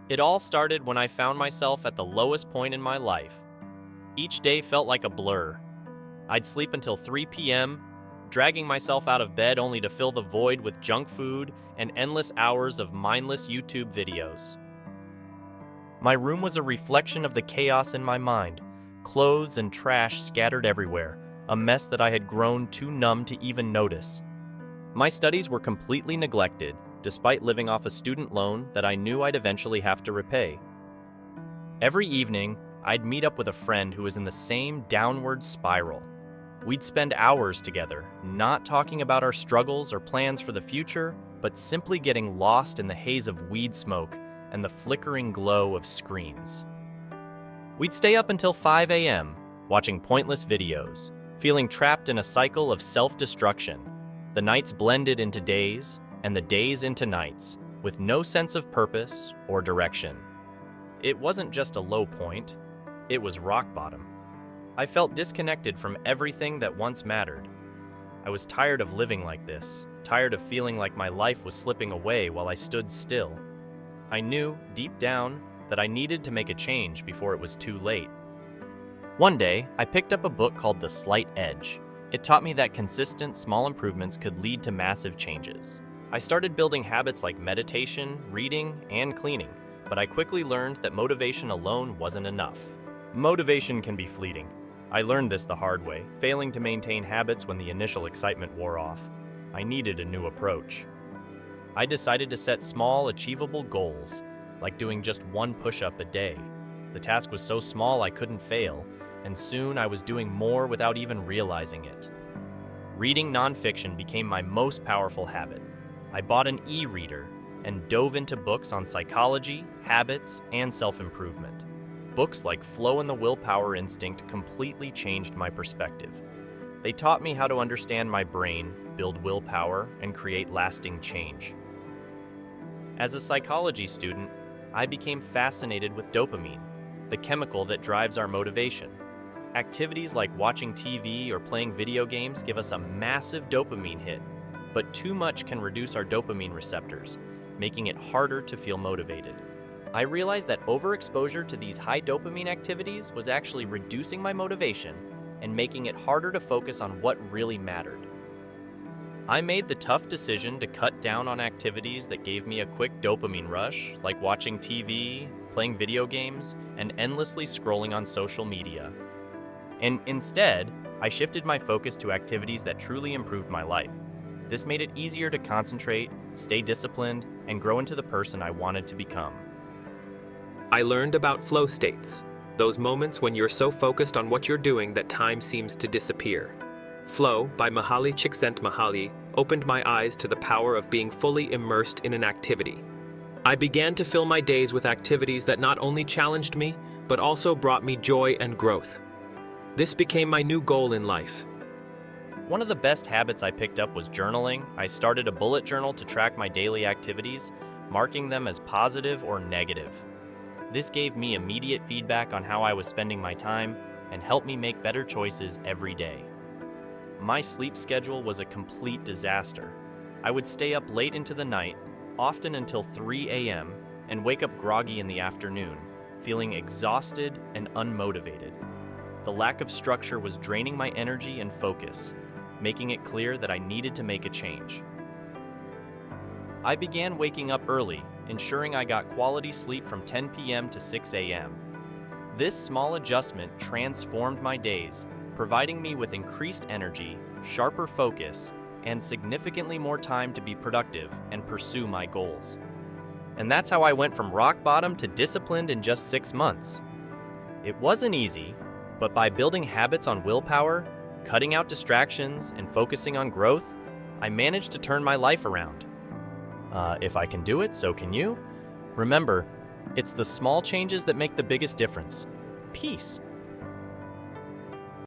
It all started when I found myself at the lowest point in my life. Each day felt like a blur. I'd sleep until 3 p.m., dragging myself out of bed only to fill the void with junk food and endless hours of mindless YouTube videos. My room was a reflection of the chaos in my mind, clothes and trash scattered everywhere, a mess that I had grown too numb to even notice. My studies were completely neglected, despite living off a student loan that I knew I'd eventually have to repay. Every evening, I'd meet up with a friend who was in the same downward spiral. We'd spend hours together, not talking about our struggles or plans for the future, but simply getting lost in the haze of weed smoke and the flickering glow of screens. We'd stay up until 5 a.m., watching pointless videos, feeling trapped in a cycle of self-destruction. The nights blended into days, and the days into nights, with no sense of purpose or direction. It wasn't just a low point, it was rock bottom. I felt disconnected from everything that once mattered. I was tired of living like this, tired of feeling like my life was slipping away while I stood still. I knew, deep down, that I needed to make a change before it was too late. One day, I picked up a book called The Slight Edge. It taught me that consistent, small improvements could lead to massive changes. I started building habits like meditation, reading, and cleaning, but I quickly learned that motivation alone wasn't enough. Motivation can be fleeting. I learned this the hard way, failing to maintain habits when the initial excitement wore off. I needed a new approach. I decided to set small, achievable goals, like doing just one push-up a day. The task was so small I couldn't fail, and soon I was doing more without even realizing it. Reading nonfiction became my most powerful habit. I bought an e-reader and dove into books on psychology, habits, and self-improvement. Books like Flow and the Willpower Instinct completely changed my perspective. They taught me how to understand my brain, build willpower, and create lasting change. As a psychology student, I became fascinated with dopamine, the chemical that drives our motivation. Activities like watching TV or playing video games give us a massive dopamine hit, but too much can reduce our dopamine receptors, making it harder to feel motivated. I realized that overexposure to these high dopamine activities was actually reducing my motivation and making it harder to focus on what really mattered. I made the tough decision to cut down on activities that gave me a quick dopamine rush, like watching TV, playing video games, and endlessly scrolling on social media. And instead, I shifted my focus to activities that truly improved my life. This made it easier to concentrate, stay disciplined, and grow into the person I wanted to become. I learned about flow states, those moments when you're so focused on what you're doing that time seems to disappear. Flow by Mihaly Csikszentmihalyi opened my eyes to the power of being fully immersed in an activity. I began to fill my days with activities that not only challenged me, but also brought me joy and growth. This became my new goal in life. One of the best habits I picked up was journaling. I started a bullet journal to track my daily activities, marking them as positive or negative. This gave me immediate feedback on how I was spending my time and helped me make better choices every day. My sleep schedule was a complete disaster. I would stay up late into the night, often until 3 a.m., and wake up groggy in the afternoon, feeling exhausted and unmotivated. The lack of structure was draining my energy and focus, making it clear that I needed to make a change. I began waking up early, ensuring I got quality sleep from 10 p.m. to 6 a.m. This small adjustment transformed my days, providing me with increased energy, sharper focus, and significantly more time to be productive and pursue my goals. And that's how I went from rock bottom to disciplined in just 6 months. It wasn't easy, but by building habits on willpower, cutting out distractions, and focusing on growth, I managed to turn my life around. If I can do it, so can you. Remember, it's the small changes that make the biggest difference. Peace.